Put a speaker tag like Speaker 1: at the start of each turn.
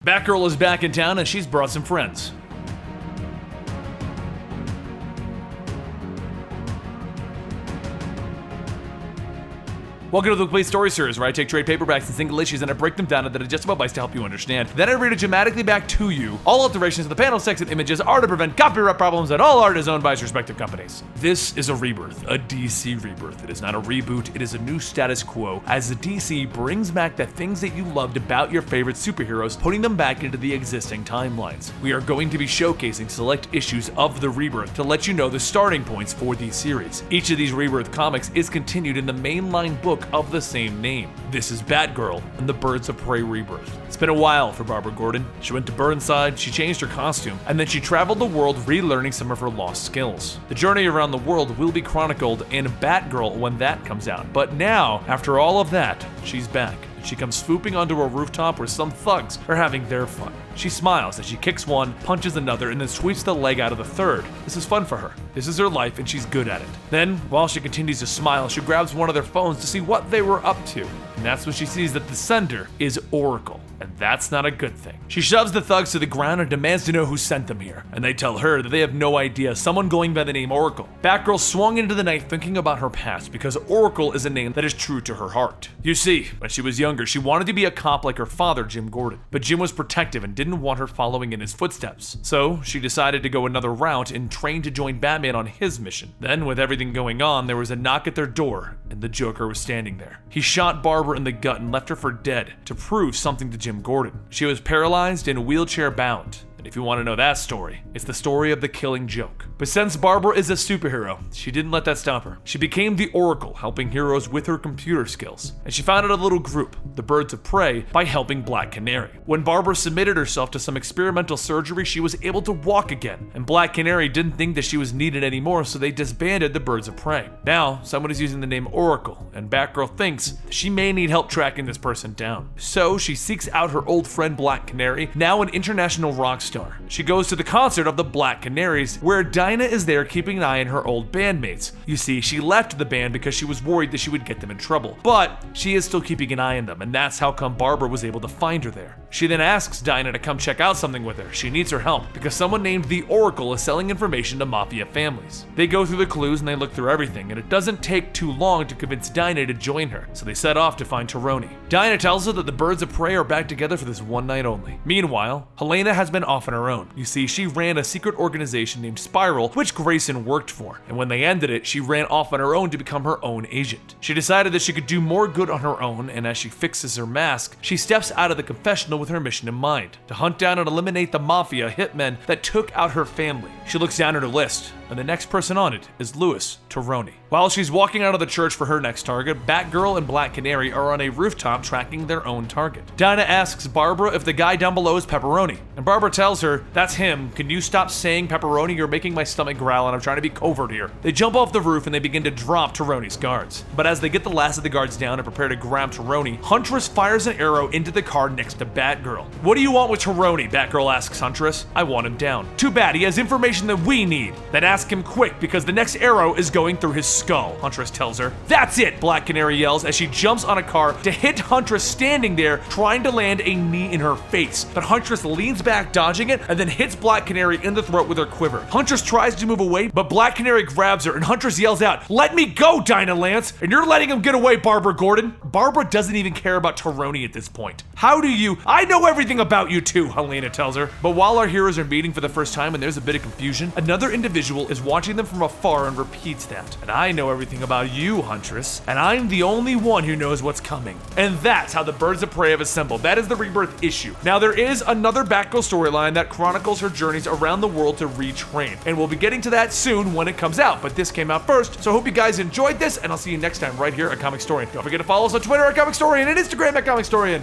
Speaker 1: Batgirl is back in town and she's brought some friends. Welcome to the Weekly Story Series, where I take trade paperbacks and single issues and I break them down into digestible bites to help you understand. Then I read it dramatically back to you. All alterations to the panel, text, and images are to prevent copyright problems, and all art is owned by its respective companies. This is a rebirth, a DC rebirth. It is not a reboot, it is a new status quo, as the DC brings back the things that you loved about your favorite superheroes, putting them back into the existing timelines. We are going to be showcasing select issues of the rebirth to let you know the starting points for these series. Each of these rebirth comics is continued in the mainline book of the same name. This is Batgirl and the Birds of Prey rebirth. It's been a while for Barbara Gordon. She went to Burnside, she changed her costume, and then she traveled the world relearning some of her lost skills. The journey around the world will be chronicled in Batgirl when that comes out. But now, after all of that, she's back. She comes swooping onto a rooftop where some thugs are having their fun. She smiles as she kicks one, punches another, and then sweeps the leg out of the third. This is fun for her. This is her life, and she's good at it. Then, while she continues to smile, she grabs one of their phones to see what they were up to. And that's when she sees that the sender is Oracle. And that's not a good thing. She shoves the thugs to the ground and demands to know who sent them here. And they tell her that they have no idea, someone going by the name Oracle. Batgirl swung into the night thinking about her past because Oracle is a name that is true to her heart. You see, when she was younger, she wanted to be a cop like her father, Jim Gordon. But Jim was protective and didn't want her following in his footsteps. So she decided to go another route and train to join Batman on his mission. Then, with everything going on, there was a knock at their door, and the Joker was standing there. He shot Barbara in the gut and left her for dead to prove something to Jim Gordon. She was paralyzed and wheelchair bound. And if you want to know that story, it's the story of the Killing Joke. But since Barbara is a superhero, she didn't let that stop her. She became the Oracle, helping heroes with her computer skills. And she founded a little group, the Birds of Prey, by helping Black Canary. When Barbara submitted herself to some experimental surgery, she was able to walk again. And Black Canary didn't think that she was needed anymore, so they disbanded the Birds of Prey. Now, someone is using the name Oracle, and Batgirl thinks that she may need help tracking this person down. So she seeks out her old friend Black Canary, now an international rock star. She goes to the concert of the Black Canaries, where Dinah is there keeping an eye on her old bandmates. You see, she left the band because she was worried that she would get them in trouble. But she is still keeping an eye on them, and that's how come Barbara was able to find her there. She then asks Dinah to come check out something with her. She needs her help because someone named the Oracle is selling information to mafia families. They go through the clues and they look through everything, and it doesn't take too long to convince Dinah to join her, so they set off to find Taroni. Dinah tells her that the Birds of Prey are back together for this one night only. Meanwhile, Helena has been off on her own. You see, she ran a secret organization named Spiral, which Grayson worked for, and when they ended it, she ran off on her own to become her own agent. She decided that she could do more good on her own, and as she fixes her mask, she steps out of the confessional with her mission in mind, to hunt down and eliminate the mafia hitmen that took out her family. She looks down at her list, and the next person on it is Louis Taroni. While she's walking out of the church for her next target, Batgirl and Black Canary are on a rooftop tracking their own target. Dinah asks Barbara if the guy down below is Pepperoni, and Barbara tells her, "That's him. Can you stop saying Pepperoni? You're making my stomach growl and I'm trying to be covert here." They jump off the roof and they begin to drop Taroni's guards. But as they get the last of the guards down and prepare to grab Taroni, Huntress fires an arrow into the car next to Batgirl. "What do you want with Taroni?" Batgirl asks Huntress. "I want him down." "Too bad, he has information that we need." "Then ask him quick because the next arrow is going through his skull," Huntress tells her. "That's it!" Black Canary yells as she jumps on a car to hit Huntress standing there trying to land a knee in her face. But Huntress leans back dodging it and then hits Black Canary in the throat with her quiver. Huntress tries to move away, but Black Canary grabs her and Huntress yells out, "Let me go, Dinah Lance! And you're letting him get away, Barbara Gordon!" Barbara doesn't even care about Taroni at this point. "How do you? I know everything about you too," Helena tells her. But while our heroes are meeting for the first time and there's a bit of confusion, another individual is watching them from afar and repeats that. "And I know everything about you, Huntress, and I'm the only one who knows what's coming." And that's how the Birds of Prey have assembled. That is the Rebirth issue. Now there is another Batgirl storyline that chronicles her journeys around the world to retrain, and we'll be getting to that soon when it comes out, but this came out first, so I hope you guys enjoyed this, and I'll see you next time right here at Comicstorian. Don't forget to follow us on Twitter at Comicstorian and Instagram at Comicstorian.